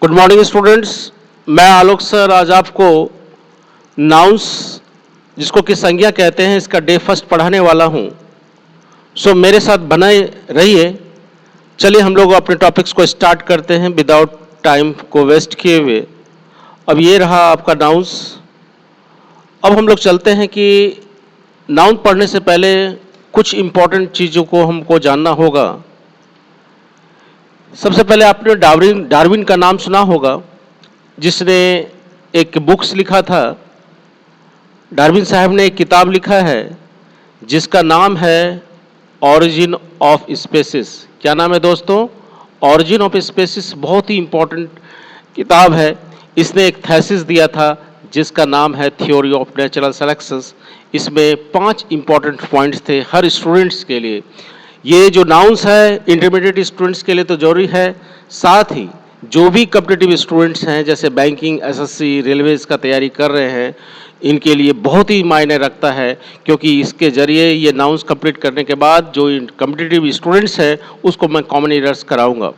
Good morning students. मैं आलोक sir आज आपको नाउन्स जिसको कि संज्ञा कहते हैं इसका डे फर्स्ट पढ़ाने वाला हूं। सो मेरे साथ बने रहिए। चलिए हम लोग अपने टॉपिक्स को स्टार्ट करते हैं विदाउट टाइम को वेस्ट किए हुए। अब ये रहा आपका नाउन्स। अब हम लोग चलते हैं कि नाउन पढ़ने से पहले कुछ इंपॉर्टेंट चीज़ों को हमको जानना होगा। सबसे पहले आपने डार्विन का नाम सुना होगा, जिसने एक बुक्स लिखा था। डार्विन साहब ने एक किताब लिखा है जिसका नाम है ऑरिजिन ऑफ स्पेसिस। क्या नाम है दोस्तों? Origin of species. बहुत ही इंपॉर्टेंट किताब है। इसने एक थीसिस दिया था जिसका नाम है थ्योरी ऑफ नेचुरल सिलेक्शंस। इसमें 5 इंपॉर्टेंट पॉइंट्स थे हर स्टूडेंट्स के लिए। ये जो नाउन्स है इंटरमीडिएट स्टूडेंट्स के लिए तो जरूरी है, साथ ही जो भी कॉम्पिटिटिव स्टूडेंट्स हैं जैसे बैंकिंग, एसएससी, रेलवेज का तैयारी कर रहे हैं, इनके लिए बहुत ही मायने रखता है, क्योंकि इसके जरिए ये नाउन्स कंप्लीट करने के बाद जो कॉम्पिटिटिव स्टूडेंट्स हैं उसको मैं कॉमन एरर्स कराऊंगा।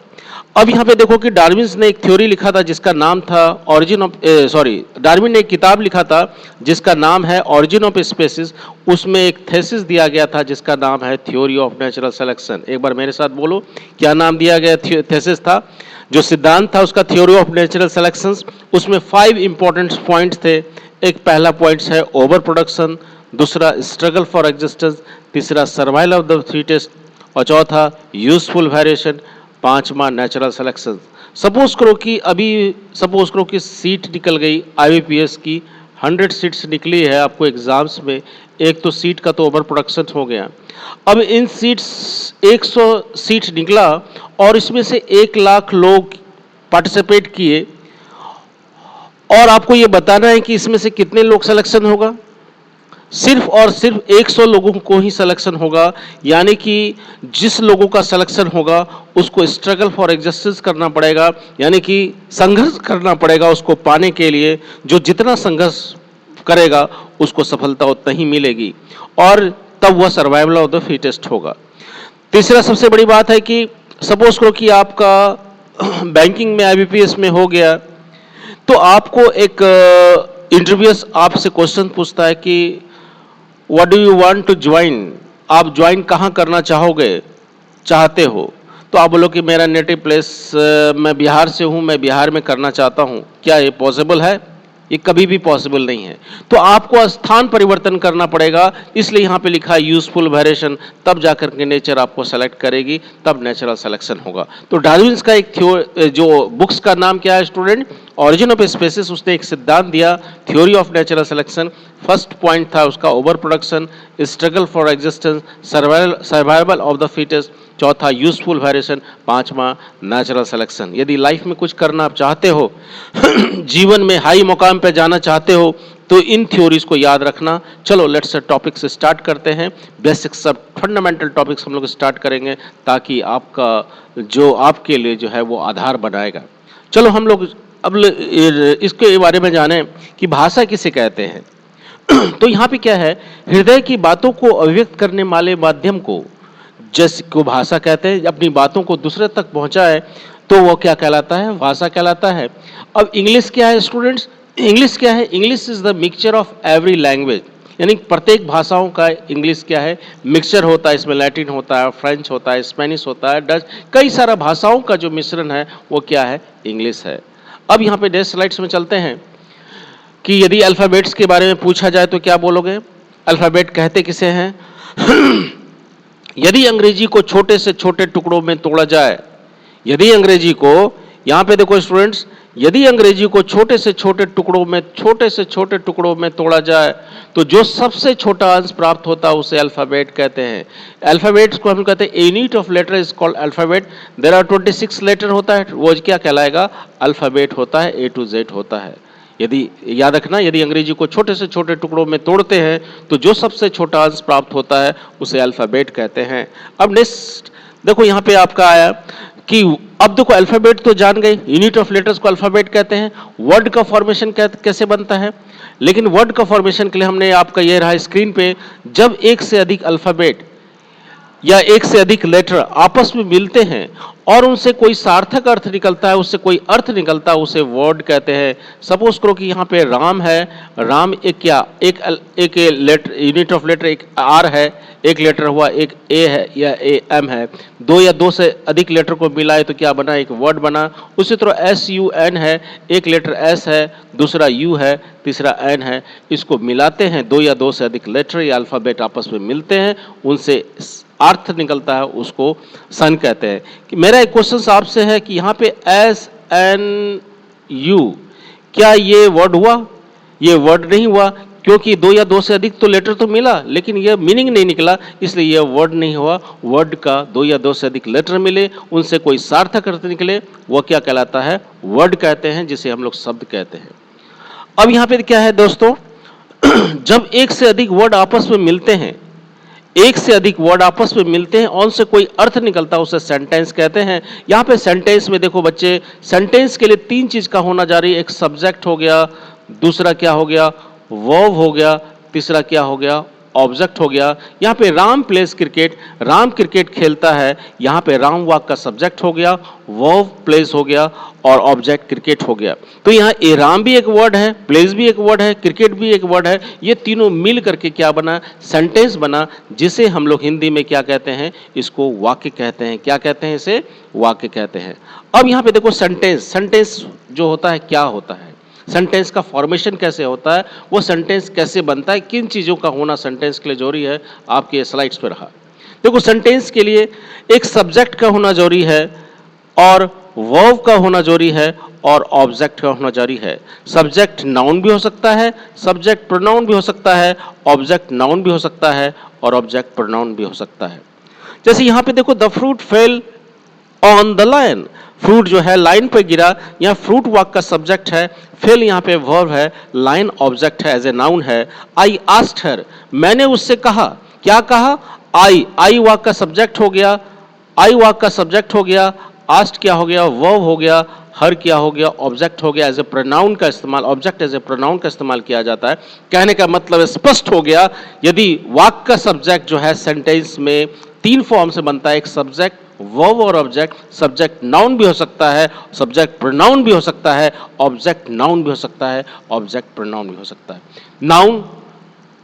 अब यहाँ पे देखो कि डार्विन ने एक थ्योरी लिखा था जिसका नाम था डार्विन ने एक किताब लिखा था जिसका नाम है ऑरिजिन ऑफ स्पेसिस। उसमें एक थीसिस दिया गया था जिसका नाम है थ्योरी ऑफ नेचुरल सिलेक्शन। एक बार मेरे साथ बोलो, क्या नाम दिया गया थीसिस था? जो सिद्धांत था उसका थ्योरी ऑफ नेचुरल सिलेक्शन। उसमें 5 इंपॉर्टेंट पॉइंट्स थे। एक पहला पॉइंट है ओवर प्रोडक्शन, दूसरा स्ट्रगल फॉर एग्जिस्टेंस, तीसरा सर्वाइवल ऑफ द फिटेस्ट और चौथा यूजफुल वेरिएशन, पांचवा नेचुरल सिलेक्शन। सपोज करो कि सीट निकल गई आईबीपीएस की 100 सीट्स निकली है आपको एग्जाम्स में। एक तो सीट का तो ओवर प्रोडक्शन हो गया। अब इन सीट्स 100 सीट निकला और इसमें से 1 लाख लोग पार्टिसिपेट किए और आपको ये बताना है कि इसमें से कितने लोग सिलेक्शन होगा। सिर्फ और सिर्फ 100 लोगों को ही सिलेक्शन होगा, यानी कि जिस लोगों का सिलेक्शन होगा उसको स्ट्रगल फॉर एग्जिस्टेंस करना पड़ेगा, यानी कि संघर्ष करना पड़ेगा उसको पाने के लिए। जो जितना संघर्ष करेगा उसको सफलता उतना ही मिलेगी और तब वह सर्वाइवल ऑफ द फिटेस्ट होगा। तीसरा सबसे बड़ी बात है कि सपोज करो कि आपका बैंकिंग में आईबीपीएस में हो गया, तो आपको एक इंटरव्यूअर आपसे क्वेश्चन पूछता है कि what do you want to join, आप ज्वाइन कहाँ करना चाहते हो? तो आप बोलो कि मेरा नेटिव प्लेस, मैं बिहार से हूँ, मैं बिहार में करना चाहता हूँ। क्या ये पॉसिबल है? ये कभी भी पॉसिबल नहीं है। तो आपको स्थान परिवर्तन करना पड़ेगा, इसलिए यहाँ पे लिखा है यूजफुल वेरिएशन। तब जाकर के नेचर आपको सेलेक्ट करेगी, तब नेचुरल सिलेक्शन होगा। तो डार्विन का एक जो बुक्स का नाम क्या है स्टूडेंट? Origin of spaces. उसने एक सिद्धांत दिया theory of natural selection. First point था उसका over production, struggle for existence, survival of the fittest, चौथा यूजफुल वेरिएशन, पांचवा नेचुरल सिलेक्शन। यदि लाइफ में कुछ करना आप चाहते हो जीवन में हाई मुकाम पे जाना चाहते हो तो इन थ्योरीज को याद रखना। चलो लेट्स टॉपिक्स स्टार्ट करते हैं। बेसिक्स सब फंडामेंटल टॉपिक्स हम लोग स्टार्ट करेंगे ताकि आपका जो आपके लिए जो है वो आधार बनाएगा। चलो हम लोग अब इसके बारे में जानें कि भाषा किसे कहते हैं। तो यहाँ पे क्या है, हृदय की बातों को अभिव्यक्त करने वाले माध्यम को जैसे को भाषा कहते हैं। अपनी बातों को दूसरे तक पहुंचाए तो वो क्या कहलाता है? भाषा कहलाता है। अब इंग्लिश क्या है स्टूडेंट्स? इंग्लिश क्या है? English is the mixture of every language, यानी प्रत्येक भाषाओं का इंग्लिश क्या है? मिक्सचर होता है। इसमें लैटिन होता है, फ्रेंच होता है, स्पेनिश होता है, डच, कई सारा भाषाओं का जो मिश्रण है वो क्या है? इंग्लिश है। अब यहाँ पे नेक्स्ट स्लाइड्स में चलते हैं कि यदि अल्फ़ाबेट्स के बारे में पूछा जाए तो क्या बोलोगे? अल्फ़ाबेट कहते किसे हैं? यदि अंग्रेजी को छोटे से छोटे टुकड़ों में तोड़ा जाए, यदि अंग्रेजी को, यहाँ पे देखो स्टूडेंट्स, यदि अंग्रेजी को छोटे से छोटे टुकड़ों में तोड़ा जाए तो जो सबसे छोटा अंश प्राप्त होता है उसे अल्फ़ाबेट कहते हैं। अल्फ़ाबेट्स को हम कहते हैं unit of letter is called alphabet. There are 26 letter होता है, वो क्या कहलाएगा? अल्फ़ाबेट होता है, A to Z होता है। यदि याद रखना, यदि अंग्रेजी को छोटे से छोटे टुकड़ों में तोड़ते हैं तो जो सबसे छोटा अंश प्राप्त होता है उसे अल्फ़ाबेट कहते हैं। अब नेक्स्ट देखो यहाँ पे आपका आया कि अब देखो अल्फ़ाबेट तो जान गए, यूनिट ऑफ लेटर्स को अल्फ़ाबेट कहते हैं। वर्ड का फॉर्मेशन कैसे बनता है? लेकिन वर्ड का फॉर्मेशन के लिए हमने आपका ये रहा स्क्रीन पे, जब एक से अधिक अल्फ़ाबेट या एक से अधिक लेटर आपस में मिलते हैं और उनसे कोई सार्थक अर्थ निकलता है, उससे कोई अर्थ निकलता है, उसे वर्ड कहते हैं। सपोज करो कि यहाँ पे राम है, राम एक क्या, एक लेटर, यूनिट ऑफ लेटर एक आर है, एक लेटर हुआ, एक ए है या ए एम है। दो या दो से अधिक लेटर को मिलाए तो क्या बना, एक वर्ड बना। उसी तरह एस यू एन है, एक लेटर एस है, दूसरा यू है, तीसरा एन है। इसको मिलाते हैं, दो या दो से अधिक लेटर या अल्फ़ाबेट आपस में मिलते हैं, उनसे अर्थ निकलता है, उसको सन कहते हैं। कि मेरा एक क्वेश्चन आपसे है कि यहाँ पे एस एन यू, क्या ये वर्ड हुआ? ये वर्ड नहीं हुआ, क्योंकि दो या दो से अधिक तो लेटर तो मिला, लेकिन यह मीनिंग नहीं निकला, इसलिए यह वर्ड नहीं हुआ। वर्ड का दो या दो से अधिक लेटर मिले, उनसे कोई सार्थक अर्थ निकले, वह क्या कहलाता है? वर्ड कहते हैं, जिसे हम लोग शब्द कहते हैं। अब यहाँ पे क्या है दोस्तों, जब एक से अधिक वर्ड आपस में मिलते हैं, एक से अधिक वर्ड आपस में मिलते हैं और उनसे कोई अर्थ निकलता है, उसे सेंटेंस कहते हैं। यहाँ पे सेंटेंस में देखो बच्चे, सेंटेंस के लिए तीन चीज का होना जरूरी है। एक सब्जेक्ट हो गया, दूसरा क्या हो गया, वर्ब हो गया, तीसरा क्या हो गया, ऑब्जेक्ट हो गया। यहाँ पे Ram place cricket, Ram cricket खेलता है, यहाँ पे राम वाक का सब्जेक्ट हो गया, वर्ब प्लेस हो गया और ऑब्जेक्ट क्रिकेट हो गया। तो यहाँ ए राम भी एक वर्ड है, प्लेस भी एक वर्ड है, क्रिकेट भी एक वर्ड है। ये तीनों मिल करके क्या बना, सेंटेंस बना, जिसे हम लोग हिंदी में क्या कहते हैं, इसको वाक्य कहते हैं। क्या कहते हैं? इसे वाक्य कहते हैं। अब यहाँ पे देखो सेंटेंस, सेंटेंस जो होता है क्या होता है, सेंटेंस का फॉर्मेशन कैसे होता है, वो सेंटेंस कैसे बनता है, किन चीज़ों का होना सेंटेंस के लिए जरूरी है, आपके स्लाइड्स पे रहा। देखो सेंटेंस के लिए एक सब्जेक्ट का होना जरूरी है और वर्ब का होना जरूरी है और ऑब्जेक्ट का होना जरूरी है। सब्जेक्ट नाउन भी हो सकता है, सब्जेक्ट प्रोनाउन भी हो सकता है, ऑब्जेक्ट नाउन भी हो सकता है और ऑब्जेक्ट प्रोनाउन भी हो सकता है। जैसे यहाँ पे देखो, the fruit fell on the line, fruit जो है लाइन पे गिरा, यहाँ फ्रूट वाक का सब्जेक्ट है, फेल यहाँ पे वर्ब है, लाइन ऑब्जेक्ट है, एज ए नाउन है। आई आस्क्ड हर, मैंने उससे कहा, क्या कहा, आई वाक का सब्जेक्ट हो गया, आई वाक का सब्जेक्ट हो गया, आस्क्ड क्या हो गया, वर्ब हो गया, हर क्या हो गया, ऑब्जेक्ट हो गया। एज ए प्रोनाउन का इस्तेमाल, ऑब्जेक्ट एज ए प्रोनाउन का इस्तेमाल किया जाता है। कहने का मतलब स्पष्ट हो गया, यदि वाक का सब्जेक्ट जो है सेंटेंस में तीन फॉर्म से बनता है, एक सब्जेक्ट, वर्ब और ऑब्जेक्ट। सब्जेक्ट नाउन भी हो सकता है, सब्जेक्ट प्रोनाउन भी हो सकता है, ऑब्जेक्ट नाउन भी हो सकता है, ऑब्जेक्ट प्रोनाउन भी हो सकता है। नाउन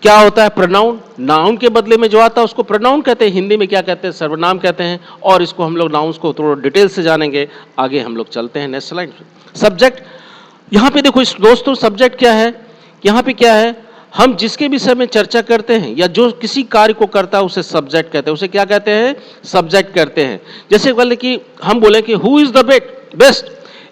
क्या होता है, प्रोनाउन, नाउन के बदले में जो आता है उसको प्रोनाउन कहते हैं, हिंदी में क्या कहते हैं, सर्वनाम कहते हैं। और इसको हम लोग नाउन्स को थोड़ा डिटेल से जानेंगे, आगे हम लोग चलते हैं नेक्स्ट स्लाइड। सब्जेक्ट, यहाँ पे देखो इस दोस्तों, सब्जेक्ट क्या है, यहाँ पे क्या है, हम जिसके विषय में चर्चा करते हैं या जो किसी कार्य को करता है उसे सब्जेक्ट कहते हैं, उसे क्या कहते हैं, सब्जेक्ट कहते हैं। जैसे बोले कि हम बोले कि हु इज द बेस्ट,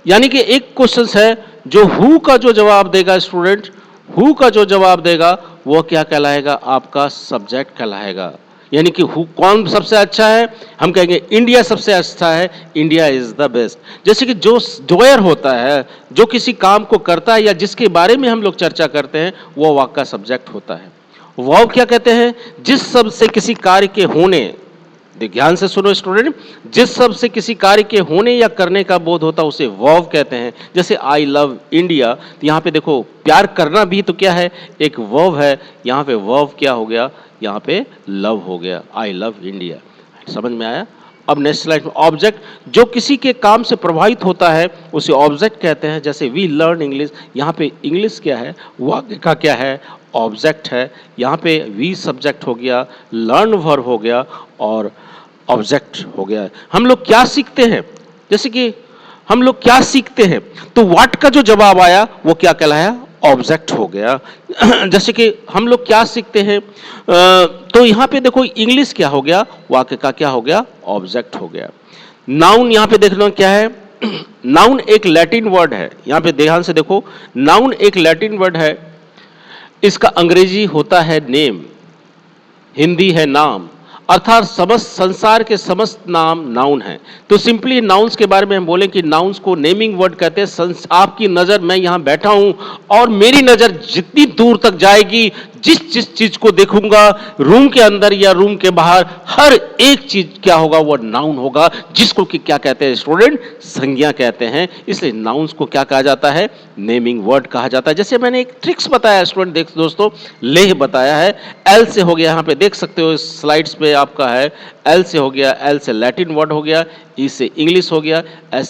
यानी कि एक क्वेश्चन है, जो हु का जो जवाब देगा स्टूडेंट, हु का जो जवाब देगा वो क्या कहलाएगा, आपका सब्जेक्ट कहलाएगा। यानी कि हु, कौन सबसे अच्छा है, हम कहेंगे इंडिया सबसे अच्छा है, इंडिया इज द बेस्ट। जैसे कि जो डोयर होता है, जो किसी काम को करता है या जिसके बारे में हम लोग चर्चा करते हैं, वो वाक्य का सब्जेक्ट होता है। वर्ब क्या कहते हैं, जिस शब्द से किसी कार्य के होने, ध्यान से सुनो स्टूडेंट, जिस शब्द से किसी कार्य के होने या करने का बोध होता है उसे वर्ब कहते हैं। जैसे आई लव इंडिया, तो यहाँ पे देखो प्यार करना भी तो क्या है, एक वर्ब है। यहाँ पे वर्ब क्या हो गया, यहाँ पे लव हो गया, आई लव इंडिया। समझ में आया? अब नेक्स्ट स्लाइड में, ऑब्जेक्ट, जो किसी के काम से प्रभावित होता है उसे ऑब्जेक्ट कहते हैं। जैसे वी लर्न इंग्लिश, यहाँ पे इंग्लिश क्या है, वाक्य का क्या है, ऑब्जेक्ट है। यहाँ पे वी सब्जेक्ट हो गया, लर्न वर्ब हो गया और ऑब्जेक्ट हो गया। हम लोग क्या सीखते हैं, जैसे कि हम लोग क्या सीखते हैं, तो व्हाट का जो जवाब आया वो क्या कहलाया, ऑब्जेक्ट हो गया। जैसे कि हम लोग क्या सीखते हैं, तो यहाँ पे देखो इंग्लिश क्या हो गया, वाक्य का क्या हो गया, ऑब्जेक्ट हो गया। नाउन यहाँ पे देख लो क्या है, नाउन एक लैटिन वर्ड है। यहाँ पे ध्यान से देखो, नाउन एक लैटिन वर्ड है, इसका अंग्रेजी होता है नेम, हिंदी है नाम, अर्थात समस्त संसार के समस्त नाम नाउन हैं। तो सिंपली नाउन्स के बारे में हम बोलें कि नाउन्स को नेमिंग वर्ड कहते हैं। आपकी नज़र, मैं यहाँ बैठा हूँ और मेरी नज़र जितनी दूर तक जाएगी, जिस जिस चीज को देखूंगा रूम के अंदर या रूम के बाहर, हर एक चीज क्या होगा, वो नाउन होगा, जिसको कि क्या कहते हैं स्टूडेंट, संज्ञा कहते हैं। इसलिए नाउन्स को क्या कहा जाता है, नेमिंग वर्ड कहा जाता है। जैसे मैंने एक ट्रिक्स बताया स्टूडेंट, देख दोस्तों, लेह बताया है, एल से हो गया, यहाँ पे देख सकते हो इस स्लाइड्स पे आपका है, एल से हो गया, एल से लैटिन वर्ड हो गया, ई से इंग्लिश हो गया, एस से